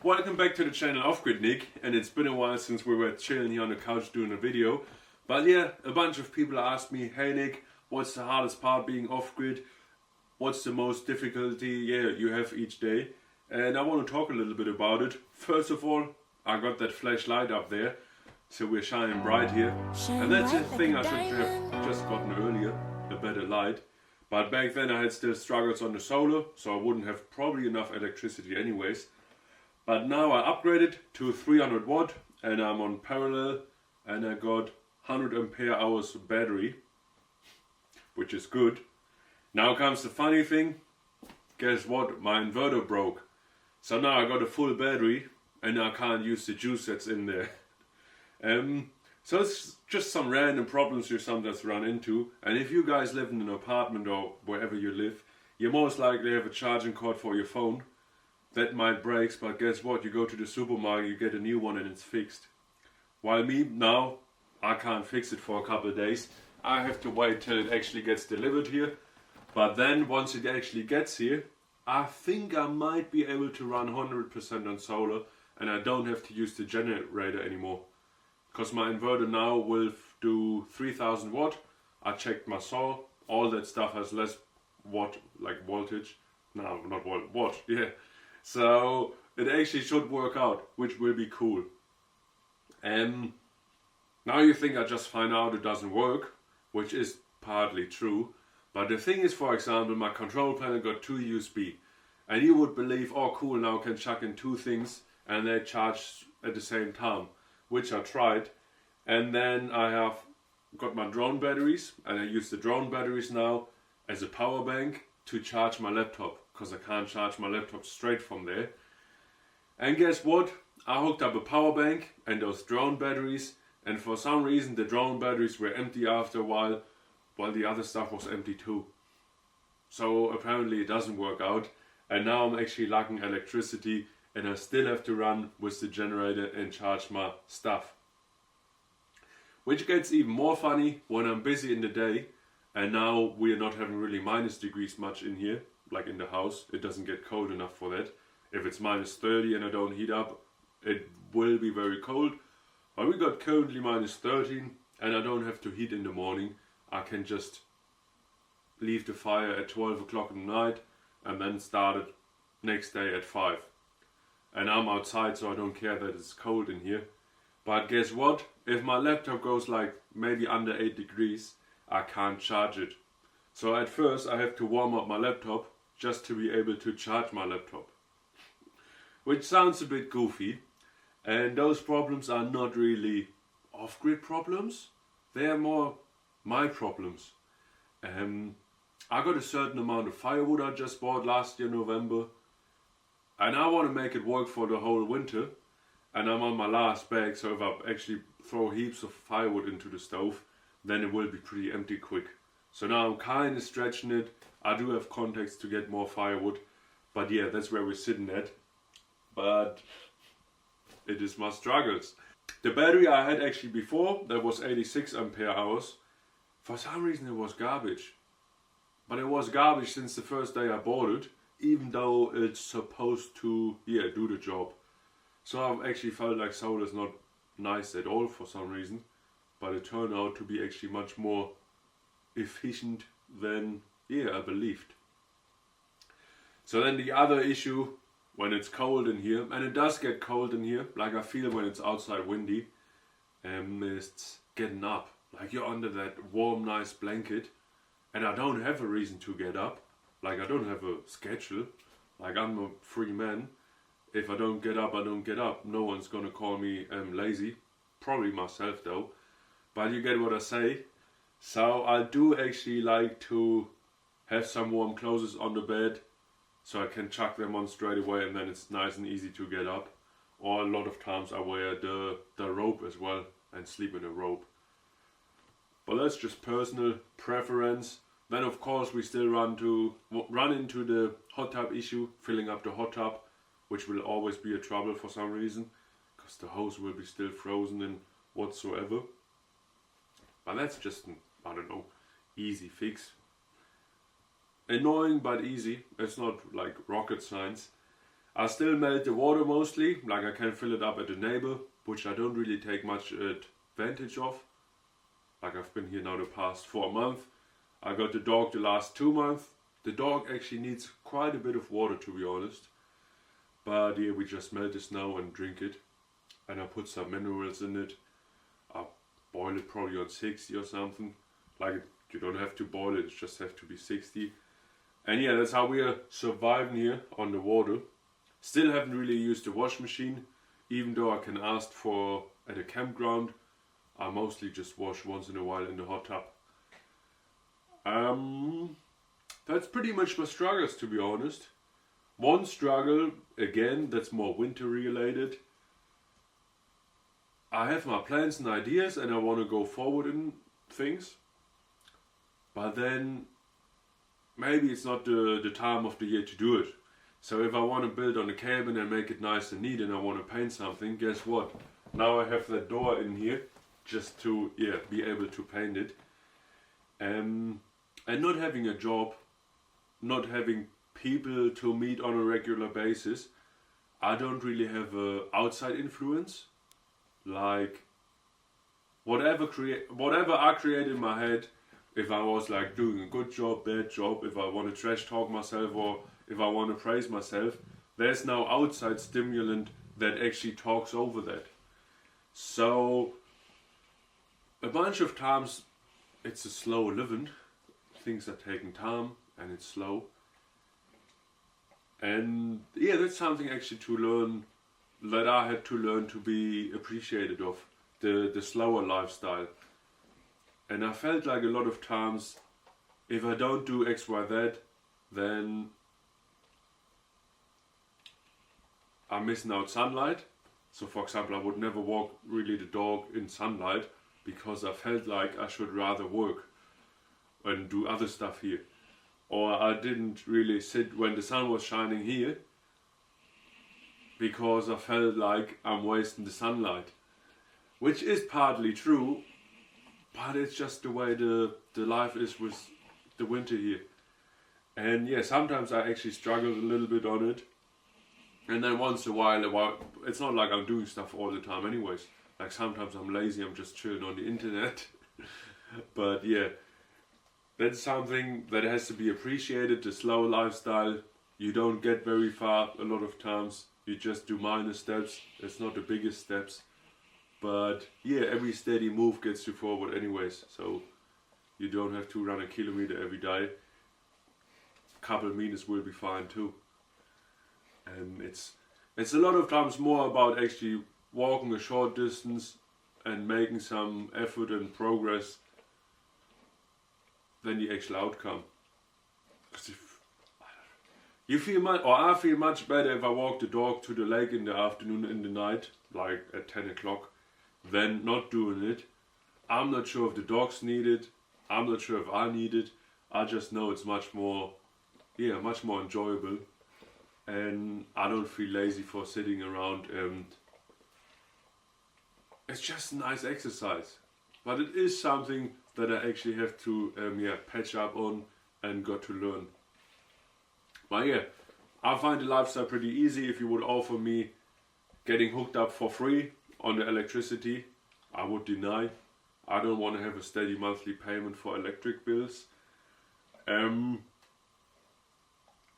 Welcome back to the channel Offgrid, Nick, and it's been a while since we were chilling here on the couch doing a video. But yeah, a bunch of people asked me, hey Nick, what's the hardest part being off-grid? What's the most difficulty you have each day? And I want to talk a little bit about it. First of all, I got that flashlight up there, so we're shining bright here. And that's a thing I should have just gotten earlier, a better light. But back then I had still struggles on the solar, so I wouldn't have probably enough electricity anyways. But now I upgraded to 300 watt and I'm on parallel and I got 100 ampere hours battery, which is good. Now comes the funny thing. Guess what? My inverter broke. So now I got a full battery and I can't use the juice that's in there. So it's just some random problems you sometimes run into. And if you guys live in an apartment or wherever you live, you most likely have a charging cord for your phone. That might break, but guess what? You go to the supermarket, you get a new one and it's fixed. While me, now, I can't fix it for a couple of days. I have to wait till it actually gets delivered here. But then, once it actually gets here, I think I might be able to run 100% on solar and I don't have to use the generator anymore. Because my inverter now will do 3000 watt. I checked my saw, all that stuff has less watt, like voltage. No, not watt, yeah. So it actually should work out, which will be cool. Now you think I just find out it doesn't work, which is partly true. But the thing is, for example, my control panel got 2 USB. And you would believe, oh cool, now I can chuck in 2 things and they charge at the same time, which I tried. And then I have got my drone batteries and I use the drone batteries now as a power bank to charge my laptop, because I can't charge my laptop straight from there. And guess what? I hooked up a power bank and those drone batteries, and for some reason the drone batteries were empty after a while the other stuff was empty too. So apparently it doesn't work out, and now I'm actually lacking electricity and I still have to run with the generator and charge my stuff. Which gets even more funny when I'm busy in the day. And now we are not having really minus degrees much in here, like in the house. It doesn't get cold enough for that. If it's minus 30 and I don't heat up, it will be very cold. But we got currently minus 13 and I don't have to heat in the morning. I can just leave the fire at 12 o'clock in the night and then start it next day at 5. And I'm outside, so I don't care that it's cold in here. But guess what? If my laptop goes like maybe under 8 degrees, I can't charge it. So at first I have to warm up my laptop just to be able to charge my laptop. Which sounds a bit goofy, and those problems are not really off-grid problems. They are more my problems. I got a certain amount of firewood I just bought last year November, and I want to make it work for the whole winter. And I'm on my last bag, so if I actually throw heaps of firewood into the stove, then it will be pretty empty quick. So now I'm kind of stretching it. I do have contacts to get more firewood, but yeah, that's where we're sitting at. But it is my struggles. The battery I had actually before, that was 86 ampere hours. For some reason it was garbage. But it was garbage since the first day I bought it, even though it's supposed to, do the job. So I've actually felt like solar is not nice at all for some reason. But it turned out to be actually much more efficient than I believed. So then the other issue, when it's cold in here, and it does get cold in here, like I feel when it's outside windy, is getting up. Like you're under that warm nice blanket and I don't have a reason to get up. Like I don't have a schedule. Like I'm a free man. If I don't get up, I don't get up. No one's gonna call me lazy. Probably myself though. But you get what I say. So I do actually like to have some warm clothes on the bed so I can chuck them on straight away and then it's nice and easy to get up. Or a lot of times I wear the robe as well and sleep in a robe. But that's just personal preference. Then of course we still run into the hot tub issue, filling up the hot tub, which will always be a trouble for some reason, because the hose will be still frozen and whatsoever. But that's just an, easy fix. Annoying but easy. It's not like rocket science. I still melt the water mostly, like I can fill it up at the neighbor, which I don't really take much advantage of. Like I've been here now the past 4 months. I got the dog the last 2 months. The dog actually needs quite a bit of water, to be honest. But yeah, we just melt the snow and drink it. And I put some minerals in it. I boil it probably on 60 or something. Like, you don't have to boil it, it just have to be 60. And yeah, that's how we are surviving here on the water. Still haven't really used the wash machine, even though I can ask for at a campground. I mostly just wash once in a while in the hot tub. That's pretty much my struggles, to be honest. One struggle, again, that's more winter related. I have my plans and ideas and I want to go forward in things. But then maybe it's not the time of the year to do it. So if I want to build on the cabin and make it nice and neat and I want to paint something, guess what? Now I have that door in here just to be able to paint it. And not having a job, not having people to meet on a regular basis, I don't really have a outside influence. Like whatever I create in my head, if I was like doing a good job, bad job, if I want to trash talk myself or if I want to praise myself, there's no outside stimulant that actually talks over that. So a bunch of times it's a slow living. Things are taking time and it's slow. And yeah, that's something actually to learn, that I had to learn to be appreciated of, the slower lifestyle. And I felt like a lot of times, if I don't do X, Y, Z, then I'm missing out sunlight. So for example, I would never walk really the dog in sunlight because I felt like I should rather work and do other stuff here. Or I didn't really sit when the sun was shining here because I felt like I'm wasting the sunlight. Which is partly true, but it's just the way the life is with the winter here. And yeah, sometimes I actually struggled a little bit on it. And then once in a while, it's not like I'm doing stuff all the time anyways. Like sometimes I'm lazy, I'm just chilling on the internet. But yeah, that's something that has to be appreciated, the slow lifestyle. You don't get very far a lot of times. You just do minor steps. It's not the biggest steps. But yeah, every steady move gets you forward anyways. So you don't have to run a kilometer every day. A couple of meters will be fine too. And it's a lot of times more about actually walking a short distance and making some effort and progress than the actual outcome. Because you feel much, or I feel much better if I walk the dog to the lake in the afternoon, in the night, like at 10 o'clock, than not doing it. I'm not sure if the dogs need it. I'm not sure if I need it. I just know it's much more enjoyable. And I don't feel lazy for sitting around, and it's just a nice exercise. But it is something that I actually have to patch up on and got to learn. But yeah, I find the lifestyle pretty easy. If you would offer me getting hooked up for free on the electricity, I would deny. I don't want to have a steady monthly payment for electric bills. And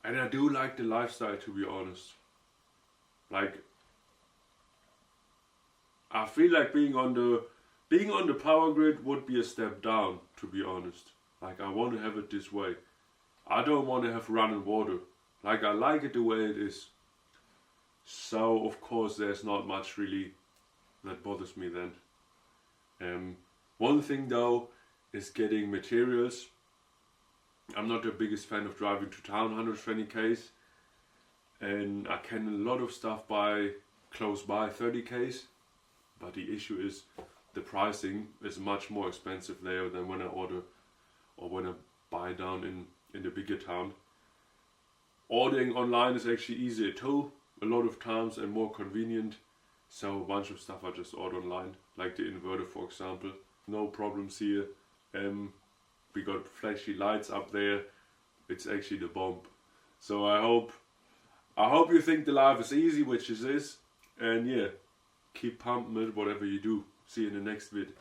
I do like the lifestyle, to be honest. Like, I feel like being on the power grid would be a step down, to be honest. Like, I want to have it this way. I don't want to have running water. Like, I like it the way it is. So, of course, there's not much really that bothers me then. One thing though is getting materials. I'm not the biggest fan of driving to town 120 k's, and I can a lot of stuff buy close by 30 k's, but the issue is the pricing is much more expensive there than when I order or when I buy down in the bigger town. Ordering online is actually easier too, a lot of times, and more convenient. So a bunch of stuff I just order online, like the inverter for example. No problems here. We got flashy lights up there. It's actually the bomb. So I hope I hope you think the life is easy, which it is. And yeah, keep pumping it, whatever you do. See you in the next vid.